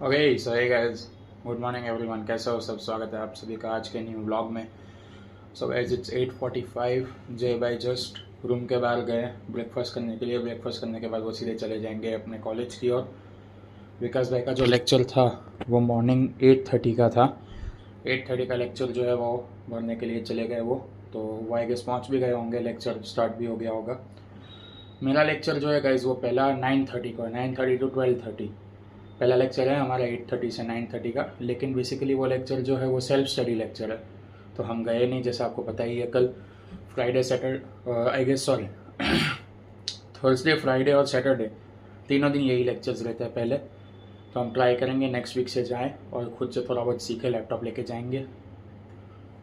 Okay so hey guys, good morning everyone. कैसे हो सब? स्वागत है आप सभी का आज के न्यू व्लॉग में। So guys it's 8:45। जय भाई जस्ट रूम के बाहर गए ब्रेकफास्ट करने के लिए। ब्रेकफास्ट करने के बाद वो सीधे चले जाएंगे अपने कॉलेज की ओर। विकास भाई का जो लेक्चर था वो मॉर्निंग 8:30 का था। 8:30 का लेक्चर जो है वो भरने के लिए चले गए वो। तो वो आई गेस पहुँच भी गए होंगे, लेक्चर स्टार्ट भी हो गया होगा। मेरा लेक्चर जो है गाइस वो पहला 9:30 को है, 9:30 to 12:30 पहला लेक्चर है हमारा 8:30 से 9:30 का। लेकिन बेसिकली वो लेक्चर जो है वो सेल्फ स्टडी लेक्चर है, तो हम गए नहीं। जैसा आपको पता ही है, कल Friday Saturday I guess sorry Thursday Friday और सैटरडे तीनों दिन यही लेक्चर्स रहते हैं पहले। तो हम ट्राई करेंगे नेक्स्ट वीक से जाएँ और खुद से थोड़ा बहुत सीखे, लैपटॉप लेके जाएंगे।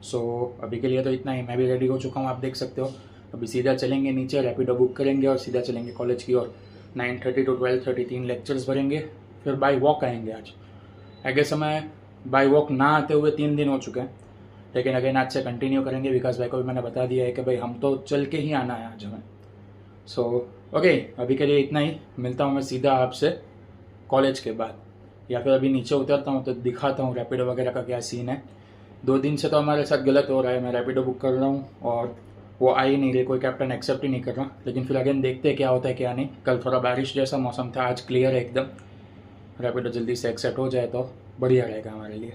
सो अभी के लिए तो इतना ही। मैं भी रेडी हो चुका हूँ, आप देख सकते हो। अभी सीधा चलेंगे नीचे, रैपिडो बुक करेंगे और सीधा चलेंगे कॉलेज की ओर। 9:30 to 12:30 तीन लेक्चर्स भरेंगे, फिर बाई वॉक आएंगे। आज आई गेस हमें बाई वॉक ना आते हुए 3 दिन हो चुके हैं, लेकिन अगेन आज से कंटिन्यू करेंगे। विकास भाई को भी मैंने बता दिया है कि भाई हम तो चल के ही आना है आज हमें। सो ओके, अभी के लिए इतना ही। मिलता हूँ मैं सीधा आपसे कॉलेज के बाद, या फिर अभी नीचे उतरता हूँ तो दिखाता हूँ रैपिडो वगैरह का क्या सीन है। 2 दिन से तो हमारे साथ गलत हो रहा है। मैं रैपिडो बुक कर रहा हूँ और वो आ ही नहीं रही, कोई कैप्टन एक्सेप्ट ही नहीं कर रहा। लेकिन फिर अगेन देखते हैं क्या होता है क्या नहीं। कल थोड़ा बारिश जैसा मौसम था, आज क्लियर है एकदम। रैपिडो जल्दी से एक्सेप्ट हो जाए तो बढ़िया रहेगा हमारे लिए।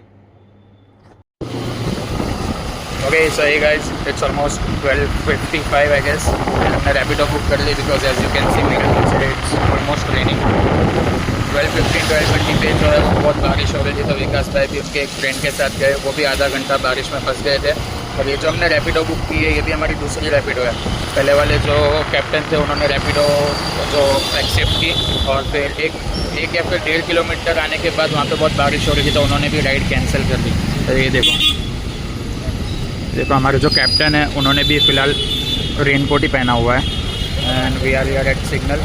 Okay so hey guys, it's almost 12:55 I guess. हमने रैपिडो बुक कर ली because as you can see मेरे पीछे इट्स ऑलमोस्ट रेनिंग। 12:15 12:20 पे जो है वो बहुत बारिश हो रही थी, तो विकास भाई भी उनके एक फ्रेंड के साथ गए। वो भी आधा घंटा बारिश में फंस गए थे। और ये जो हमने रैपिडो बुक की है ये भी हमारी दूसरी रैपिडो है। पहले वाले जो कैप्टन थे उन्होंने रैपिडो जो एक्सेप्ट की, और फिर एक या फिर 1.5 किलोमीटर आने के बाद वहाँ पे बहुत बारिश हो रही थी, तो उन्होंने भी राइड कैंसिल कर दी। तो ये देखो हमारे जो कैप्टन है उन्होंने भी फ़िलहाल रेनकोट ही पहना हुआ है। And we are here at signal.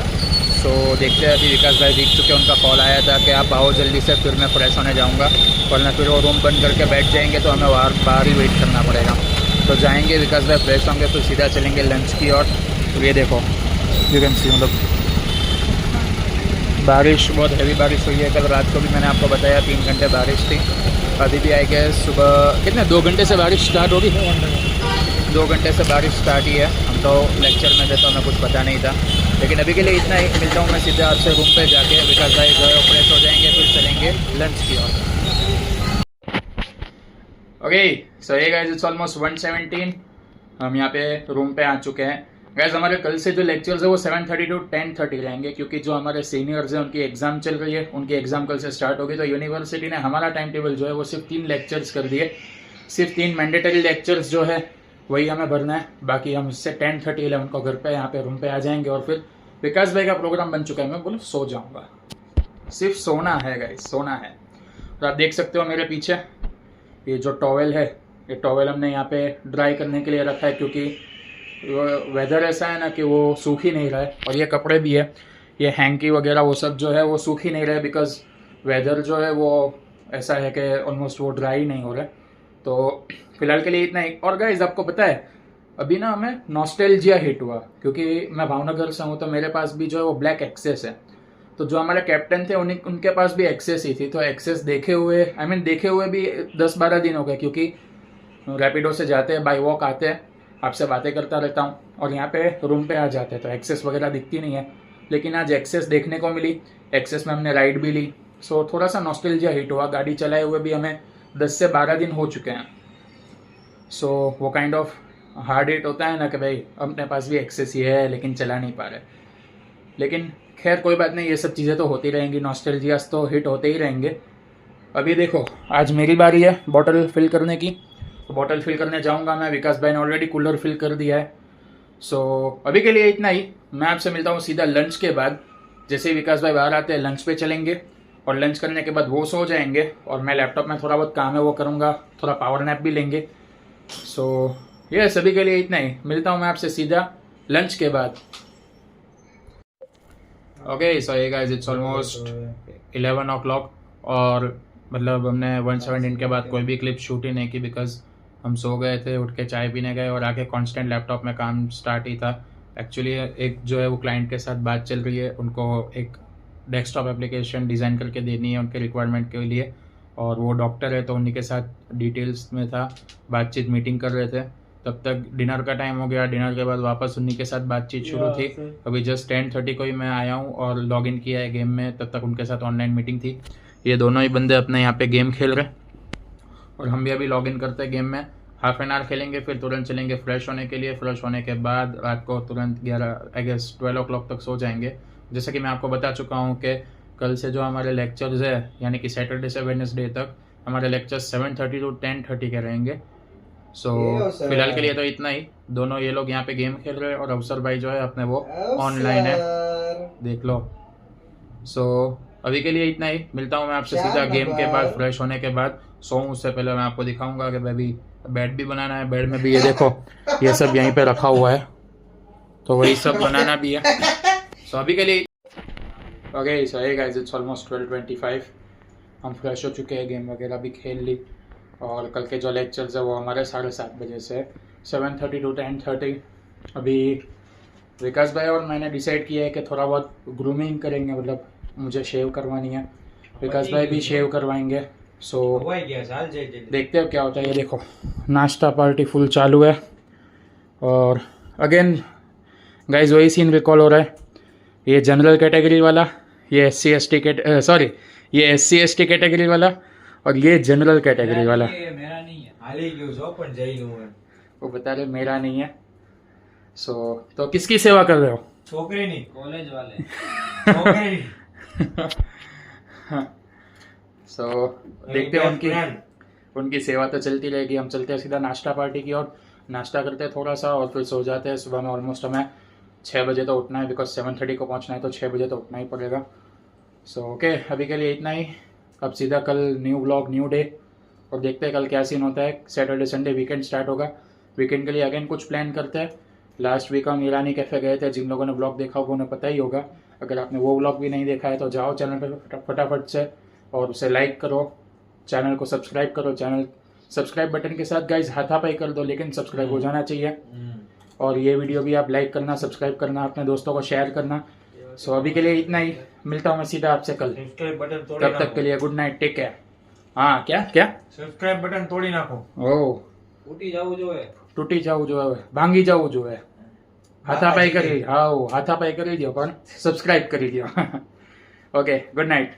So देखते हैं, अभी विकास भाई दिख चुके। उनका कॉल आया था कि आप आओ जल्दी से, फिर मैं फ्रेश होने जाऊंगा, वरना फिर वो रूम बंद करके बैठ जाएंगे तो हमें बाहर ही वेट करना पड़ेगा। तो जाएंगे, विकास भाई फ्रेश होंगे, फिर सीधा चलेंगे लंच की और ये देखो यू कैन सी, मतलब बारिश बहुत हैवी बारिश हुई है। कल रात को भी मैंने आपको बताया 3 घंटे बारिश थी। अभी भी आई गेस सुबह कितने 2 घंटे से बारिश स्टार्ट होगी। 2 घंटे से बारिश स्टार्ट ही है। हम तो लेक्चर में थे तो हमें कुछ पता नहीं था। लेकिन अभी के लिए इतना ही। मिलता हूँ मैं सीधे आपसे रूम पे जाके। विकास भाई जो है फ्रेश हो जाएंगे, फिर चलेंगे लंच की ओर। ओके सो ये गाइस इट्स ऑलमोस्ट 1:17। हम यहाँ पे रूम पे आ चुके हैं। गाइस हमारे कल से जो लेक्चर्स है वो 7:30 to 10:30 रहेंगे, क्योंकि जो हमारे सीनियर्स हैं उनकी एग्जाम चल रही है। उनकी एग्जाम कल से स्टार्ट होगी, तो यूनिवर्सिटी ने हमारा टाइम टेबल जो है वो सिर्फ 3 लेक्चर्स कर दिए। सिर्फ 3 मैंडेटरी लेक्चर्स जो है वही हमें भरना है। बाकी हम इससे 10:30 11 को घर पे यहाँ पे रूम पे आ जाएंगे। और फिर विकास भाई का प्रोग्राम बन चुका है। मैं बोलूँ सो जाऊँगा, सिर्फ सोना है गाइस, सोना है। तो आप देख सकते हो मेरे पीछे ये जो टॉवेल है, ये टॉवेल हमने यहाँ पे ड्राई करने के लिए रखा है, क्योंकि वेदर ऐसा है ना कि वो सूख ही नहीं रहा है। और ये कपड़े भी है, ये हैंकी वगैरह वो सब जो है वो सूख ही नहीं रहे, बिकॉज वेदर जो है वो ऐसा है कि ऑलमोस्ट वो ड्राई नहीं हो रहा है। तो फिलहाल के लिए इतना ही। और गाइस आपको पता है अभी ना हमें नॉस्टैल्जिया हिट हुआ, क्योंकि मैं भावनगर से हूँ, तो मेरे पास भी जो है वो ब्लैक एक्सेस है। तो जो हमारे कैप्टन थे उनके पास भी एक्सेस ही थी। तो एक्सेस देखे हुए देखे हुए भी 10-12 दिन हो गए, क्योंकि रैपिडो से जाते हैं, बाई वॉक आते हैं, आपसे बातें करता रहता हूँ और यहाँ पे रूम पे आ जाते हैं, तो एक्सेस वगैरह दिखती नहीं है। लेकिन आज एक्सेस देखने को मिली। एक्सेस में हमने राइड भी ली। सो थोड़ा सा नॉस्टैल्जिया हिट हुआ। गाड़ी चलाए हुए भी हमें 10 से 12 दिन हो चुके हैं। सो वो काइंड ऑफ हार्ड हिट होता है ना कि भाई अपने पास भी एक्सेस ही है लेकिन चला नहीं पा रहे। लेकिन खैर कोई बात नहीं, ये सब चीज़ें तो होती रहेंगी, नॉस्टैल्जियास तो हिट होते ही रहेंगे। अभी देखो आज मेरी बारी है बॉटल फिल करने की। तो बॉटल फिल करने जाऊंगा मैं। विकास भाई ने ऑलरेडी कूलर फिल कर दिया है। सो अभी के लिए इतना ही। मैं आपसे मिलता हूँ सीधा लंच के बाद। जैसे ही विकास भाई बाहर आते हैं लंच पे चलेंगे, और लंच करने के बाद वो सो जाएंगे और मैं लैपटॉप में थोड़ा बहुत काम है वो करूँगा, थोड़ा पावर नैप भी लेंगे। सो ये सभी के लिए इतना ही। मिलता हूँ मैं आपसे सीधा लंच के बाद। ओके सो ये गाइस इट्स ऑलमोस्ट 11 o'clock। और मतलब हमने 1:17 के बाद कोई भी क्लिप शूट ही नहीं की, बिकॉज हम सो गए थे। उठ के चाय पीने गए और आके कांस्टेंट लैपटॉप में काम स्टार्ट ही था। एक्चुअली एक जो है वो क्लाइंट के साथ बात चल रही है, उनको एक डेस्कटॉप एप्लीकेशन डिज़ाइन करके देनी है उनके रिक्वायरमेंट के लिए, और वो डॉक्टर है तो उन्हीं के साथ डिटेल्स में था, बातचीत मीटिंग कर रहे थे। तब तक डिनर का टाइम हो गया, डिनर के बाद वापस उन्हीं के साथ बातचीत शुरू थी। अभी जस्ट 10:30 को ही मैं आया हूँ और लॉग इन किया है गेम में, तब तक उनके साथ ऑनलाइन मीटिंग थी। ये दोनों ही बंदे अपने यहाँ पे गेम खेल रहे और हम भी अभी लॉग इन करते हैं गेम में। हाफ एन आवर खेलेंगे, फिर तुरंत चलेंगे फ्रेश होने के लिए। फ्रेश होने के बाद रात को तुरंत 11 आई गेस 12 o'clock तक सो जाएंगे। जैसे कि मैं आपको बता चुका हूँ कि कल से जो हमारे लेक्चर्स है, यानी कि सैटरडे से वेडनेसडे तक हमारे लेक्चर्स 7:30 to 10:30 के रहेंगे। सो फिलहाल के लिए तो इतना ही। दोनों ये लोग यहाँ पे गेम खेल रहे हैं और अवसर भाई जो है अपने वो ऑनलाइन है, देख लो। सो अभी के लिए इतना ही, मिलता हूँ मैं आपसे सीधा गेम के बाद, फ्रेश होने के बाद। सोऊं उससे पहले मैं आपको दिखाऊंगा कि भाई बेड भी बनाना है। बेड में भी ये देखो ये सब यहीं पे रखा हुआ है, तो वही सब बनाना भी है। सो अभी के लिए okay. So hey guys, it's almost 12:25। हम फ्रेश हो चुके हैं, गेम वगैरह भी खेल ली, और कल के जो लेक्चर्स है वो हमारे 7:30 बजे से 7:30 to 10:30। अभी विकास भाई और मैंने डिसाइड किया है कि थोड़ा बहुत ग्रूमिंग करेंगे, मतलब मुझे शेव करवानी है, विकास भाई भी शेव करवाएंगे। सो देखते हैं क्या होता है। ये देखो नाश्ता पार्टी फुल चालू है, और अगेन गाइज वही सीन रिकॉल हो रहा है। ये जनरल कैटेगरी वाला, ये ये SC/ST कैटेगरी वाला, और ये जनरल कैटेगरी वाला। मेरा नहीं है, हाली क्यों सो पर जई लूं मैं, वो बता रहे मेरा नहीं है। सो तो किसकी सेवा कर रहे हो? छोकरे नहीं, कॉलेज वाले छोकरे। सो देखते हैं, उनकी सेवा तो चलती रहेगी। हम चलते हैं सीधा नाश्ता पार्टी की ओर, नाश्ता करते हैं थोड़ा सा और फिर सो जाते हैं। सुबह में ऑलमोस्ट हमें 6 बजे तो उठना है, बिकॉज 7:30 को पहुंचना है, तो 6 बजे तो उठना ही पड़ेगा। सो ओके, अभी के लिए इतना ही। अब सीधा कल न्यू ब्लॉग, न्यू डे, और देखते हैं कल क्या सीन होता है। सैटरडे संडे वीकेंड स्टार्ट होगा। वीकेंड के लिए अगेन कुछ प्लान करते हैं। लास्ट वीक हम ईरानी कैफ़े गए थे, जिन लोगों ने ब्लॉग देखा होगा उन्हें पता ही होगा। अगर आपने वो ब्लॉग भी नहीं देखा है तो जाओ चैनल पर फटाफट से और उसे लाइक करो, चैनल को सब्सक्राइब करो। चैनल सब्सक्राइब बटन के साथ गाइज हाथापाई कर दो, लेकिन सब्सक्राइब हो जाना चाहिए। और ये वीडियो भी आप लाइक करना, सब्सक्राइब करना, अपने दोस्तों को शेयर करना। सो अभी के लिए इतना ही, मिलता हूँ मैं सीधा आपसे कल। तब तक के लिए गुड नाइट, टेक केयर। हाँ क्या क्या सब्सक्राइब बटन तोड़ी नाखो। ओ टूटी जाऊ जो है, તૂટી જવું જોઈએ, ભાંગી જવું જોઈએ, હાથાપાઈ કરી, હાથાપાઈ કરી દો, પણ સબસ્ક્રાઇબ કરી દો. Okay, good night.